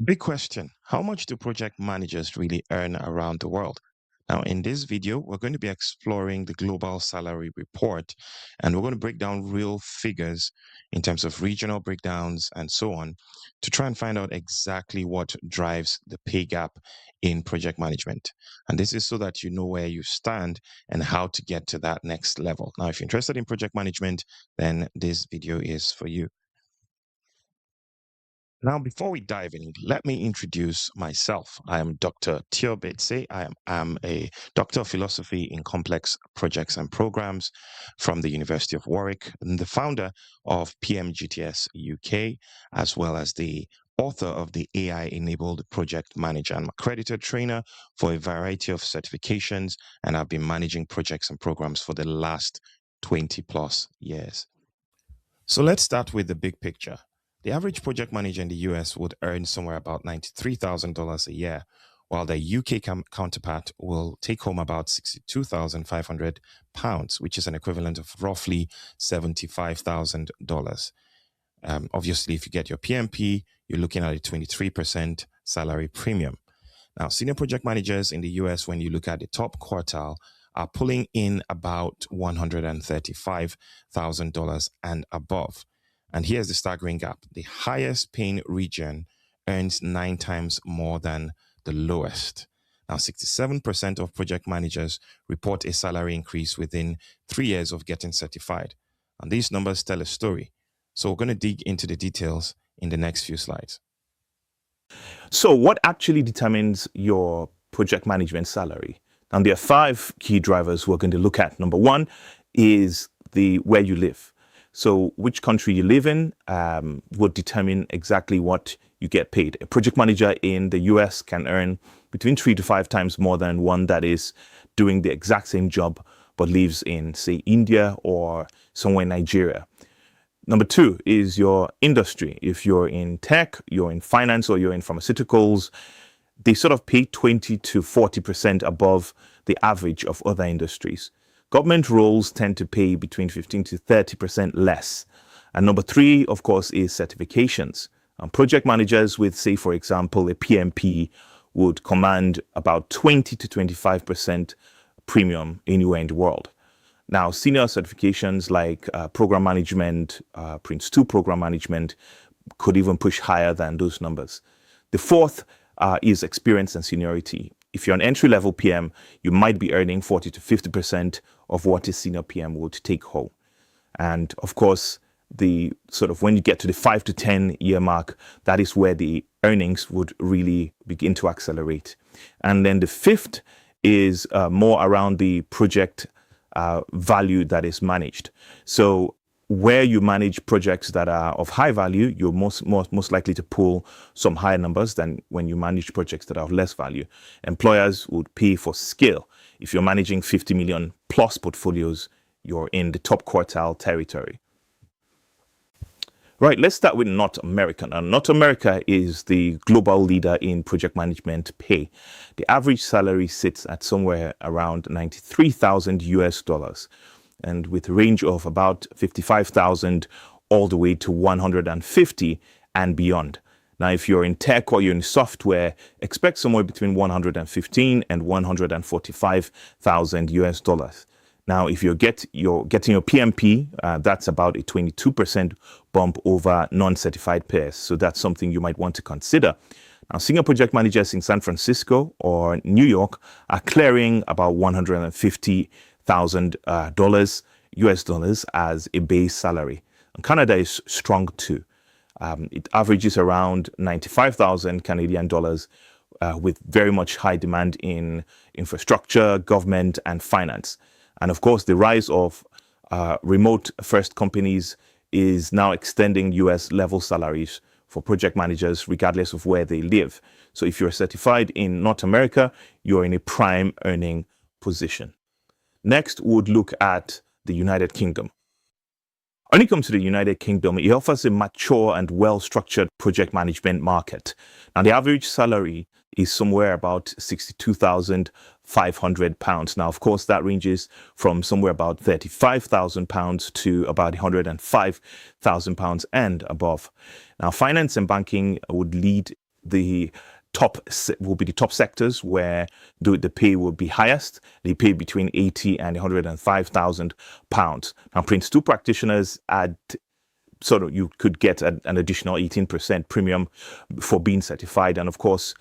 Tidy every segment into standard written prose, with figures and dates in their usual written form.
Big question. How much do project managers really earn around the world? Now, in this video, we're going to be exploring the global salary report, and we're going to break down real figures in terms of regional breakdowns and so on to try and find out exactly what drives the pay gap in project management. And this is so that you know where you stand and how to get to that next level. Now, if you're interested in project management, then this video is for you. Now, before we dive in, let me introduce myself. I am Dr. Tio Betse. I am a Doctor of Philosophy in Complex Projects and Programs from the University of Warwick. I'm the founder of PMGTS UK, as well as the author of the AI-enabled project manager. I'm accredited trainer for a variety of certifications, and I've been managing projects and programs for the last 20 plus years. So let's start with the big picture. The average project manager in the US would earn somewhere about $93,000 a year, while their UK counterpart will take home about £62,500, which is an equivalent of roughly $75,000. Obviously, if you get your PMP, you're looking at a 23% salary premium. Now, senior project managers in the US, when you look at the top quartile, are pulling in about $135,000 and above. And here's the staggering gap. The highest paying region earns 9 times more than the lowest. Now, 67% of project managers report a salary increase within 3 years of getting certified. And these numbers tell a story. So we're going to dig into the details in the next few slides. So what actually determines your project management salary? And there are 5 key drivers we're going to look at. Number 1 is where you live. So which country you live in would determine exactly what you get paid. A project manager in the US can earn between 3 to 5 times more than one that is doing the exact same job but lives in, say, India or somewhere in Nigeria. Number 2 is your industry. If you're in tech, you're in finance, or you're in pharmaceuticals, they sort of pay 20 to 40% above the average of other industries. Government roles tend to pay between 15 to 30% less. And number 3, of course, is certifications. Project managers with, say, for example, a PMP would command about 20 to 25% premium anywhere in the world. Now, senior certifications like program management, Prince 2 program management could even push higher than those numbers. The 4th is experience and seniority. If you're an entry-level PM, you might be earning 40 to 50% of what a senior PM would take home. And of course, the sort of when you get to the 5 to 10 year mark, that is where the earnings would really begin to accelerate. And then the 5th is more around the project value that is managed. So where you manage projects that are of high value, you're most likely to pull some higher numbers than when you manage projects that are of less value. Employers would pay for scale. If you're managing 50 million plus portfolios, you're in the top quartile territory. Right, let's start with North America. Now, North America is the global leader in project management pay. The average salary sits at somewhere around 93,000 US dollars, and with a range of about 55,000 all the way to 150 and beyond. Now, if you're in tech or you're in software, expect somewhere between 115 and 145,000 US dollars. Now, if you're getting your PMP, that's about a 22% bump over non-certified peers. So that's something you might want to consider. Now, senior project managers in San Francisco or New York are clearing about $150,000 US dollars as a base salary. And Canada is strong too. It averages around 95,000 Canadian dollars with very much high demand in infrastructure, government, and finance. And of course, the rise of remote first companies is now extending US level salaries for project managers, regardless of where they live. So if you're certified in North America, you're in a prime earning position. Next, we would look at the United Kingdom. When it comes to the United Kingdom, it offers a mature and well-structured project management market. Now, the average salary is somewhere about £62,500. Now, of course, that ranges from somewhere about £35,000 to about £105,000 and above. Now, finance and banking would lead the will be the top sectors where the pay will be highest. They pay between 80 and 105,000 pounds. Now, Prince 2 practitioners add sort of, you could get an additional 18% premium for being certified. And of course,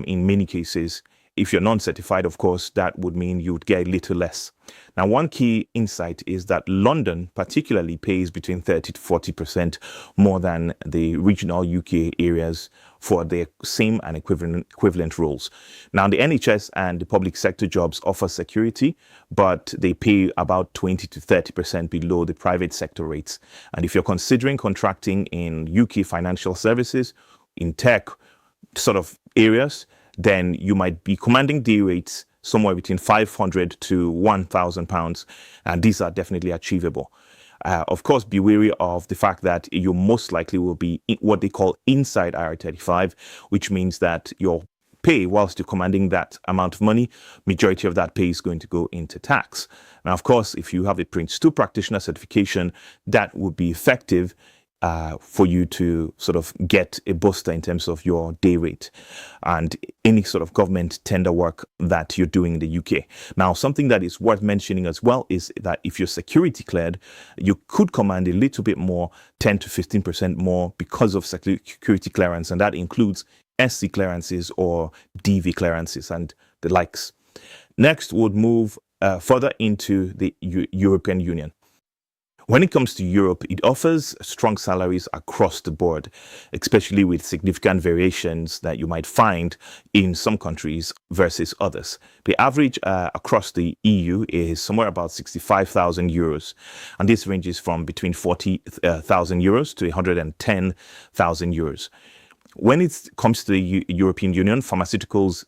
in many cases, if you're non-certified, of course, that would mean you would get a little less. Now, one key insight is that London particularly pays between 30 to 40% more than the regional UK areas for their same and equivalent roles. Now, the NHS and the public sector jobs offer security, but they pay about 20 to 30% below the private sector rates. And if you're considering contracting in UK financial services, in tech sort of areas, then you might be commanding day rates somewhere between 500 to 1,000 pounds, and these are definitely achievable. Of course, be wary of the fact that you most likely will be what they call inside IR35, which means that your pay, whilst you're commanding that amount of money, majority of that pay is going to go into tax. Now, of course, if you have a Prince 2 practitioner certification, that would be effective for you to sort of get a booster in terms of your day rate and any sort of government tender work that you're doing in the UK. Now, something that is worth mentioning as well is that if you're security cleared, you could command a little bit more, 10 to 15% more because of security clearance, and that includes SC clearances or DV clearances and the likes. Next, we'll move further into the European Union. When it comes to Europe, it offers strong salaries across the board, especially with significant variations that you might find in some countries versus others. The average across the EU is somewhere about 65,000 euros, and this ranges from between 40,000 euros to 110,000 euros. When it comes to the European Union, pharmaceuticals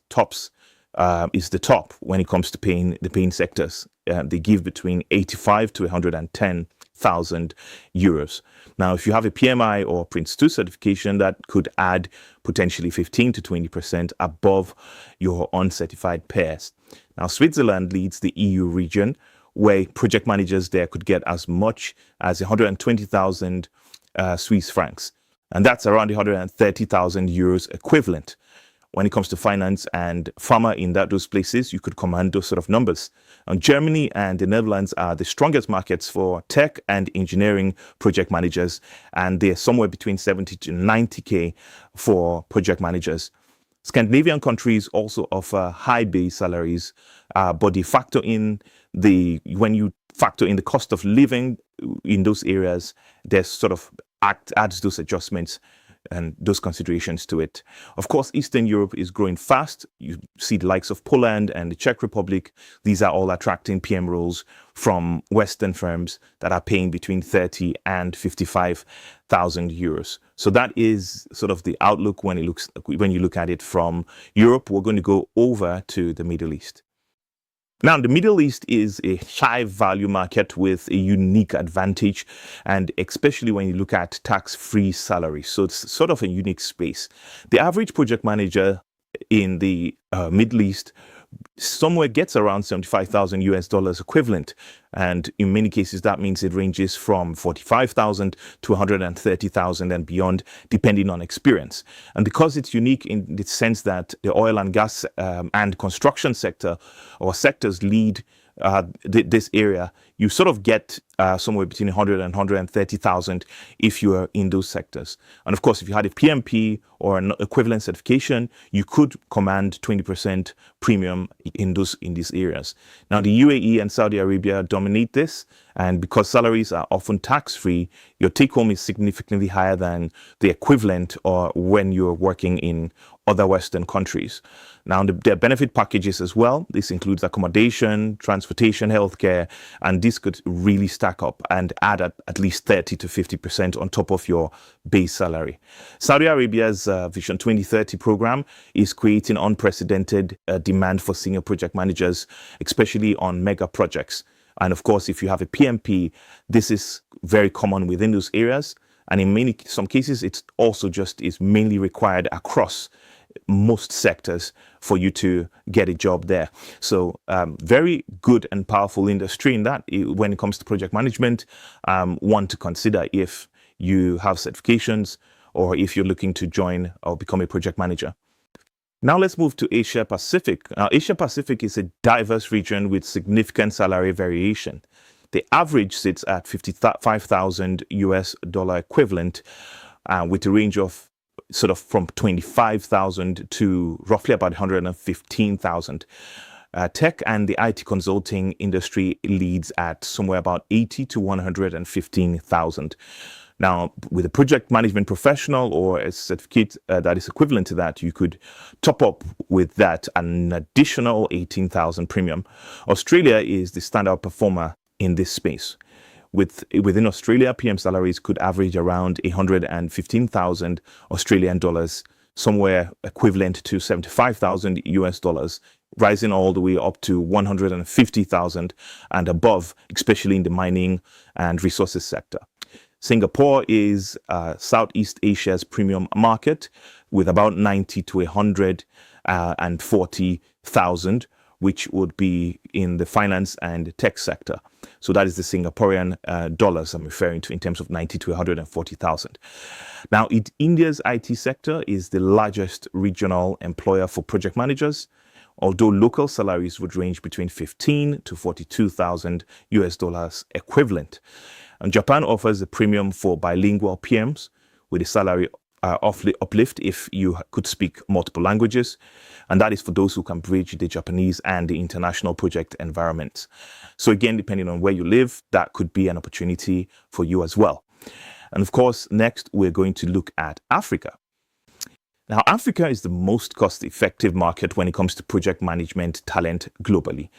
is the top when it comes to the paying sectors. They give between 85 to 110,000 euros. Now, if you have a PMI or Prince 2 certification, that could add potentially 15 to 20% above your uncertified peers. Now, Switzerland leads the EU region, where project managers there could get as much as 120,000 Swiss francs. And that's around 130,000 euros equivalent. When it comes to finance and pharma in those places, you could command those sort of numbers. And Germany and the Netherlands are the strongest markets for tech and engineering project managers, and they're somewhere between 70 to 90K for project managers. Scandinavian countries also offer high base salaries, but when you factor in the cost of living in those areas, there's sort of adds those adjustments and those considerations to it. Of course, Eastern Europe is growing fast. You see the likes of Poland and the Czech Republic. These are all attracting PM roles from Western firms that are paying between 30 and 55,000 euros. So that is sort of the outlook when you look at it from Europe. We're going to go over to the Middle East. Now, the Middle East is a high-value market with a unique advantage, and especially when you look at tax-free salaries. So it's sort of a unique space. The average project manager in the Middle East somewhere gets around 75,000 US dollars equivalent. And in many cases, that means it ranges from 45,000 to 130,000 and beyond, depending on experience. And because it's unique in the sense that the oil and gas and construction sector or sectors lead this area, you sort of get somewhere between 100 and 130,000 if you are in those sectors. And of course, if you had a PMP or an equivalent certification, you could command 20% premium in these areas. Now, the UAE and Saudi Arabia dominate this, and because salaries are often tax-free, your take-home is significantly higher than the equivalent or when you're working in other Western countries. Now, their benefit packages as well. This includes accommodation, transportation, healthcare, and this could really stack up and add at least 30 to 50% on top of your base salary. Saudi Arabia's Vision 2030 program is creating unprecedented demand for senior project managers, especially on mega projects. And of course, if you have a PMP, this is very common within those areas. And in some cases, it's also is mainly required across most sectors for you to get a job there. So very good and powerful industry in that when it comes to project management, one to consider if you have certifications or if you're looking to join or become a project manager. Now let's move to Asia Pacific. Asia Pacific is a diverse region with significant salary variation. The average sits at 55,000 US dollar equivalent, with a range of sort of from 25,000 to roughly about 115,000. Tech and the IT consulting industry leads at somewhere about 80 to 115,000. Now, with a project management professional or a certificate that is equivalent to that, you could top up with that an additional 18,000 premium. Australia is the standout performer in this space. Within Australia, PM salaries could average around 115,000 Australian dollars, somewhere equivalent to 75,000 US dollars, rising all the way up to 150,000 and above, especially in the mining and resources sector. Singapore is Southeast Asia's premium market with about 90 to 140,000, which would be in the finance and tech sector. So that is the Singaporean dollars I'm referring to in terms of 90 to 140,000. Now, India's IT sector is the largest regional employer for project managers, although local salaries would range between 15 to 42,000 US dollars equivalent. And Japan offers a premium for bilingual PMs with a salary uplift if you could speak multiple languages. And that is for those who can bridge the Japanese and the international project environments. So again, depending on where you live, that could be an opportunity for you as well. And of course, next, we're going to look at Africa. Now, Africa is the most cost-effective market when it comes to project management talent globally,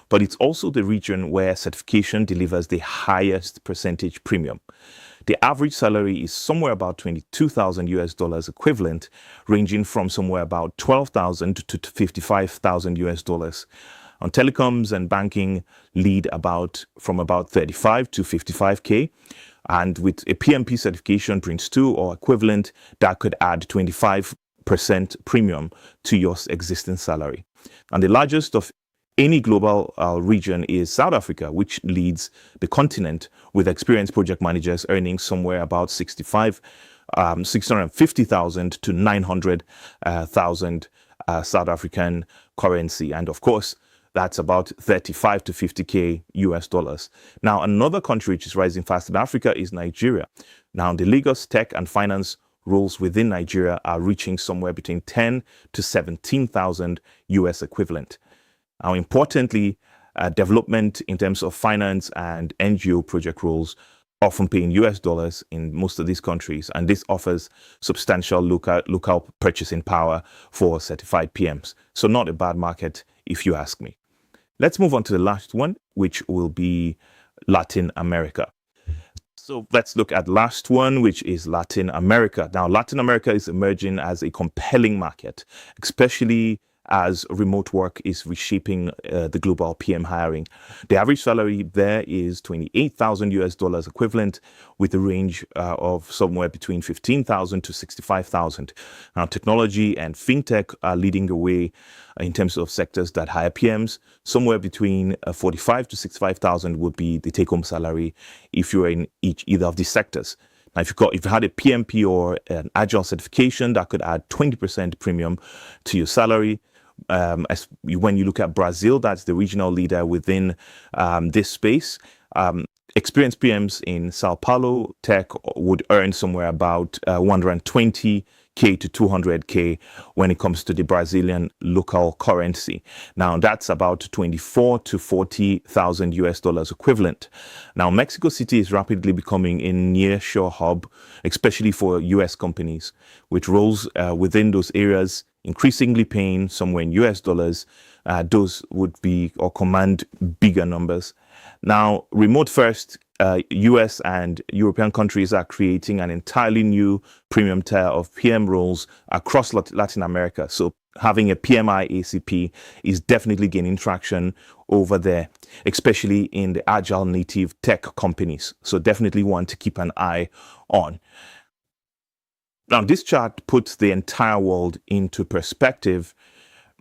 but it's also the region where certification delivers the highest percentage premium. The average salary is somewhere about 22,000 US dollars equivalent, ranging from somewhere about 12,000 to 55,000 US dollars. On telecoms and banking lead from about 35 to 55K. And with a PMP certification, Prince 2 or equivalent, that could add 25% premium to your existing salary. And the largest of any global region is South Africa, which leads the continent with experienced project managers earning somewhere about 650,000 to 900,000 South African currency. And of course, that's about 35 to 50K US dollars. Now, another country which is rising fast in Africa is Nigeria. Now, the Lagos tech and finance roles within Nigeria are reaching somewhere between 10 to 17,000 US equivalent. Now, importantly, development in terms of finance and NGO project roles often pay in US dollars in most of these countries, and this offers substantial local purchasing power for certified PMs. So not a bad market, if you ask me. Let's move on to the last one, which will be Latin America. So let's look at last one, which is Latin America. Now, Latin America is emerging as a compelling market, especially as remote work is reshaping the global PM hiring. The average salary there is 28,000 US dollars equivalent, with a range of somewhere between 15,000 to 65,000. Now, technology and fintech are leading the way in terms of sectors that hire PMs. Somewhere between 45 to 65,000 would be the take-home salary if you're in either of these sectors. Now, if you had a PMP or an Agile certification, that could add 20% premium to your salary. When you look at Brazil, that's the regional leader within this space. Experienced PMs in Sao Paulo tech would earn somewhere about 120K to 200K when it comes to the Brazilian local currency. Now, that's about 24 to 40,000 US dollars equivalent. Now, Mexico City is rapidly becoming a nearshore hub, especially for US companies, with roles within those areas increasingly paying somewhere in US dollars. Those would be or command bigger numbers. Now, remote first, US and European countries are creating an entirely new premium tier of PM roles across Latin America. So having a PMI-ACP is definitely gaining traction over there, especially in the agile native tech companies. So definitely one to keep an eye on. Now, this chart puts the entire world into perspective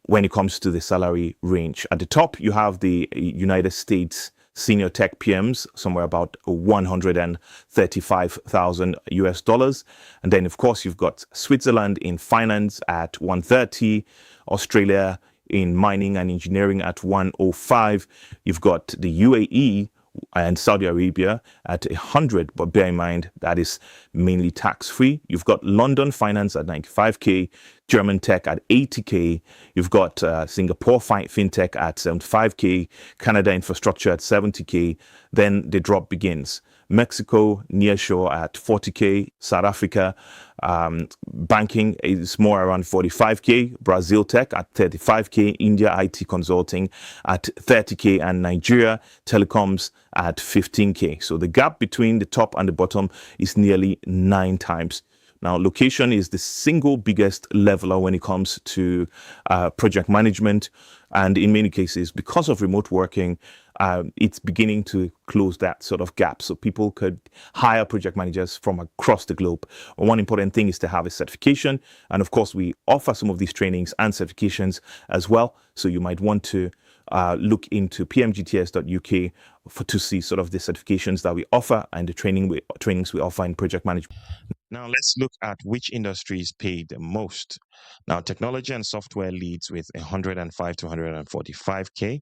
when it comes to the salary range. At the top, you have the United States senior tech PMs, somewhere about 135,000 US dollars. And then, of course, you've got Switzerland in finance at 130, Australia in mining and engineering at 105. You've got the UAE and Saudi Arabia at 100, but bear in mind that is mainly tax-free. You've got London finance at 95k, German tech at 80k. You've got Singapore fintech at 75k, Canada infrastructure at 70k. Then the drop begins. Mexico nearshore at 40k, South Africa banking is more around 45k, Brazil tech at 35k, India IT consulting at 30k, and Nigeria telecoms at 15k. So the gap between the top and the bottom is nearly 9 times. Now, location is the single biggest leveler when it comes to project management. And in many cases, because of remote working, it's beginning to close that sort of gap. So people could hire project managers from across the globe. One important thing is to have a certification. And of course, we offer some of these trainings and certifications as well. So you might want to look into pmgts.uk to see sort of the certifications that we offer and the trainings we offer in project management. Now, let's look at which industries pay the most. Now, technology and software leads with 105 to 145k.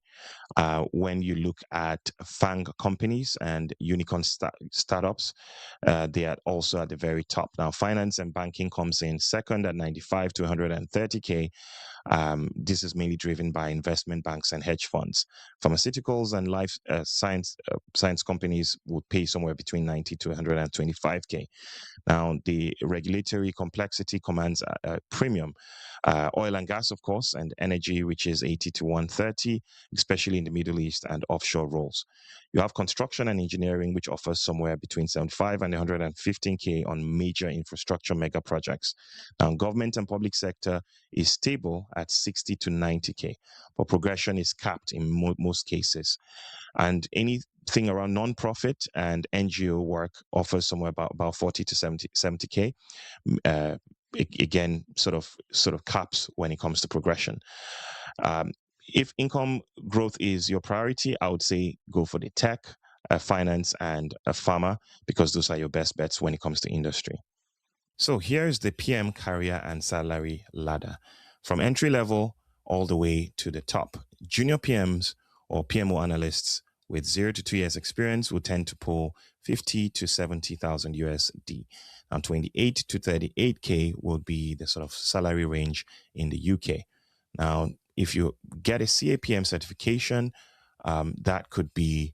When you look at FANG companies and unicorn startups, they are also at the very top. Now, finance and banking comes in second at 95 to 130k. This is mainly driven by investment banks and hedge funds. Pharmaceuticals and life science companies would pay somewhere between 90 to 125k. Now, the regulatory complexity commands a premium. Oil and gas, of course, and energy, which is 80 to 130, especially in the Middle East and offshore roles. You have construction and engineering, which offers somewhere between 75 and 115k on major infrastructure mega projects. Now, government and public sector is stable at 60 to 90k, but progression is capped in most cases. And anything around non-profit and NGO work offers somewhere about 40 to 70k. Again, sort of caps when it comes to progression. If income growth is your priority, I would say go for the tech, finance, and pharma, because those are your best bets when it comes to industry. So here's the PM career and salary ladder. From entry level all the way to the top. Junior PMs or PMO analysts with 0 to 2 years experience will tend to pull 50 to 70,000 USD. And 28 to 38k will be the sort of salary range in the UK. Now, if you get a CAPM certification, that could be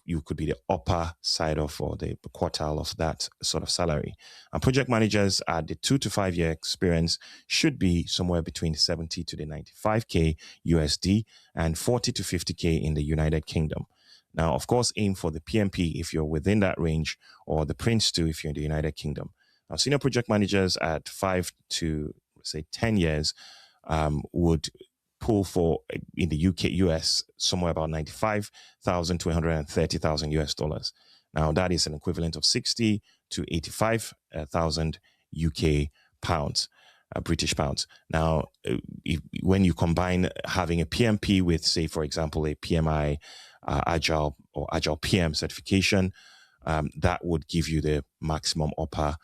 you could be the upper side of or the quartile of that sort of salary. And project managers at the 2 to 5 year experience should be somewhere between 70 to the 95k USD and 40 to 50k in the United Kingdom. Now, of course, aim for the PMP if you're within that range, or the Prince 2 if you're in the United Kingdom. Now, senior project managers at 5 to, say, 10 years would pull for, in the UK, US, somewhere about 95,000 to 130,000 US dollars. Now, that is an equivalent of 60 to 85,000 UK pounds. British pounds. Now, when you combine having a PMP with, say, for example, a PMI Agile or Agile PM certification, that would give you the maximum upper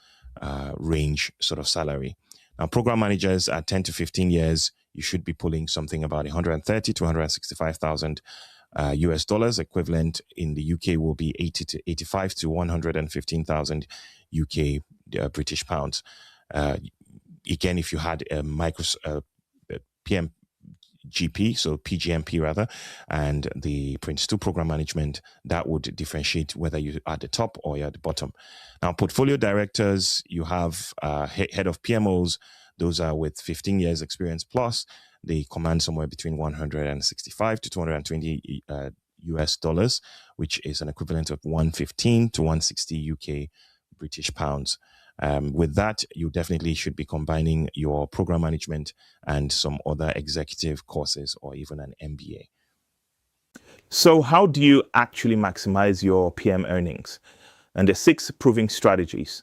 range sort of salary. Now, program managers at 10 to 15 years, you should be pulling something about 130 to 165,000 US dollars. Equivalent in the UK will be 80 to 85 to 115,000 UK British pounds. Again, if you had a PMGP, so PGMP rather, and the Prince 2 program management, that would differentiate whether you're at the top or you're at the bottom. Now, portfolio directors, you have head of PMOs. Those are with 15 years experience plus. They command somewhere between 165 to 220 US dollars, which is an equivalent of 115 to 160 UK British pounds. With that, you definitely should be combining your program management and some other executive courses or even an MBA. So how do you actually maximize your PM earnings? And there's 6 proving strategies.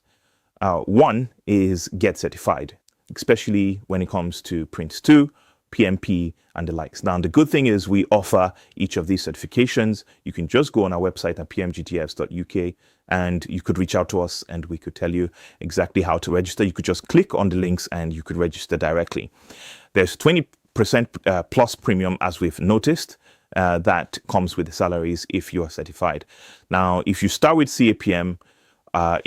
One is get certified, especially when it comes to Prince 2, PMP, and the likes. Now, the good thing is we offer each of these certifications. You can just go on our website at pmgts.uk and you could reach out to us and we could tell you exactly how to register. You could just click on the links and you could register directly. There's 20% plus premium, as we've noticed, that comes with the salaries if you are certified. Now, if you start with CAPM,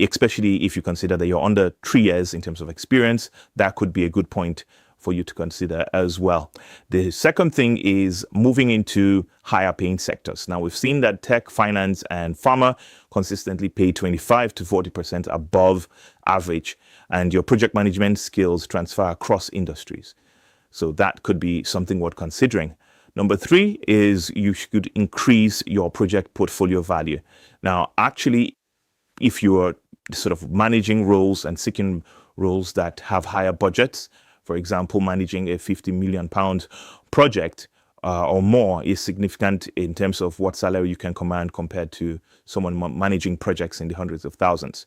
especially if you consider that you're under 3 years in terms of experience, that could be a good point for you to consider as well. The second thing is moving into higher paying sectors. Now, we've seen that tech, finance, and pharma consistently pay 25 to 40% above average, and your project management skills transfer across industries. So that could be something worth considering. Number 3 is you should increase your project portfolio value. Now, actually, if you are sort of managing roles and seeking roles that have higher budgets, for example, managing a £50 million project or more is significant in terms of what salary you can command compared to someone managing projects in the hundreds of thousands.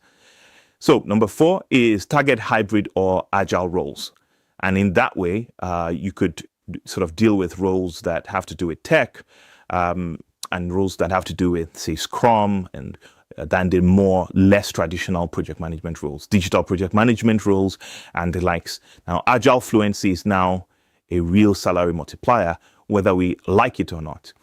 So number 4 is target hybrid or agile roles. And in that way, you could sort of deal with roles that have to do with tech and roles that have to do with, say, Scrum and than the less traditional project management roles, digital project management roles, and the likes. Now, agile fluency is now a real salary multiplier, whether we like it or not.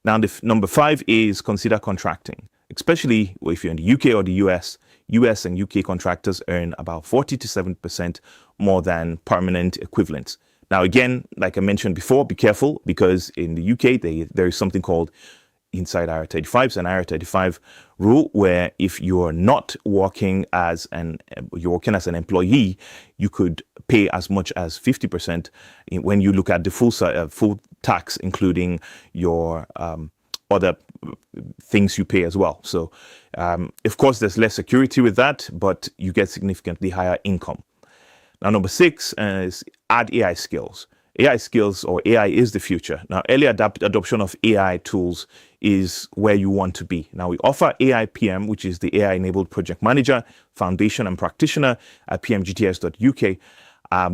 Now, number 5 is consider contracting, especially if you're in the UK or the US. US and UK contractors earn about 40 to 7% more than permanent equivalents. Now, again, like I mentioned before, be careful, because in the UK, there is something called inside IR35s and IR35 rule, where if you're not working as an employee, you could pay as much as 50% when you look at the full tax, including your other things you pay as well. So, of course, there's less security with that, but you get significantly higher income. Now, number 6 is add AI skills. AI skills, or AI is the future. Now, early adoption of AI tools is where you want to be. Now, we offer AI PM, which is the AI-enabled project manager, foundation, and practitioner at pmgts.uk,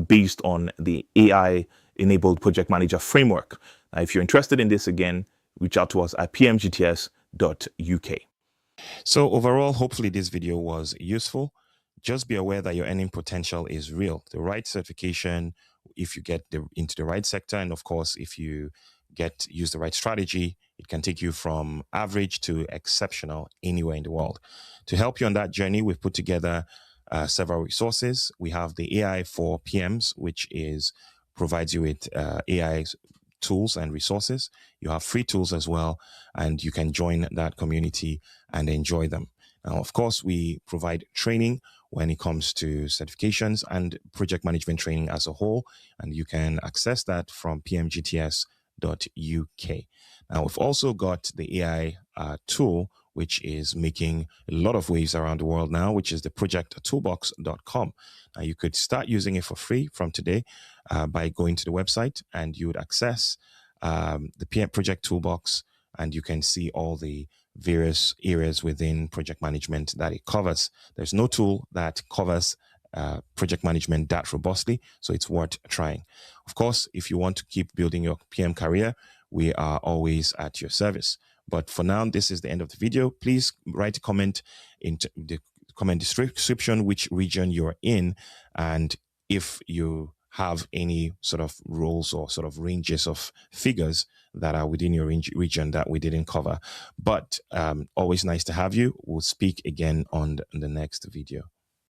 based on the AI-enabled project manager framework. Now, if you're interested in this, again, reach out to us at pmgts.uk. So overall, hopefully this video was useful. Just be aware that your earning potential is real. The right certification, if you get into the right sector, and of course, if you use the right strategy, it can take you from average to exceptional anywhere in the world. To help you on that journey, we've put together several resources. We have the AI for PMs, which provides you with AI tools and resources. You have free tools as well, and you can join that community and enjoy them. Now, of course, we provide training when it comes to certifications and project management training as a whole, and you can access that from pmgts.uk. Now, we've also got the AI tool, which is making a lot of waves around the world now, which is the Toolbox.com. Now, you could start using it for free from today by going to the website, and you would access the PM Project Toolbox, and you can see all the various areas within project management that it covers. There's no tool that covers project management that robustly, so it's worth trying. Of course, if you want to keep building your PM career, we are always at your service. But for now, this is the end of the video. Please write a comment in the comment description which region you're in, and if you have any sort of roles or sort of ranges of figures that are within your region that we didn't cover. But always nice to have you. We'll speak again on the next video.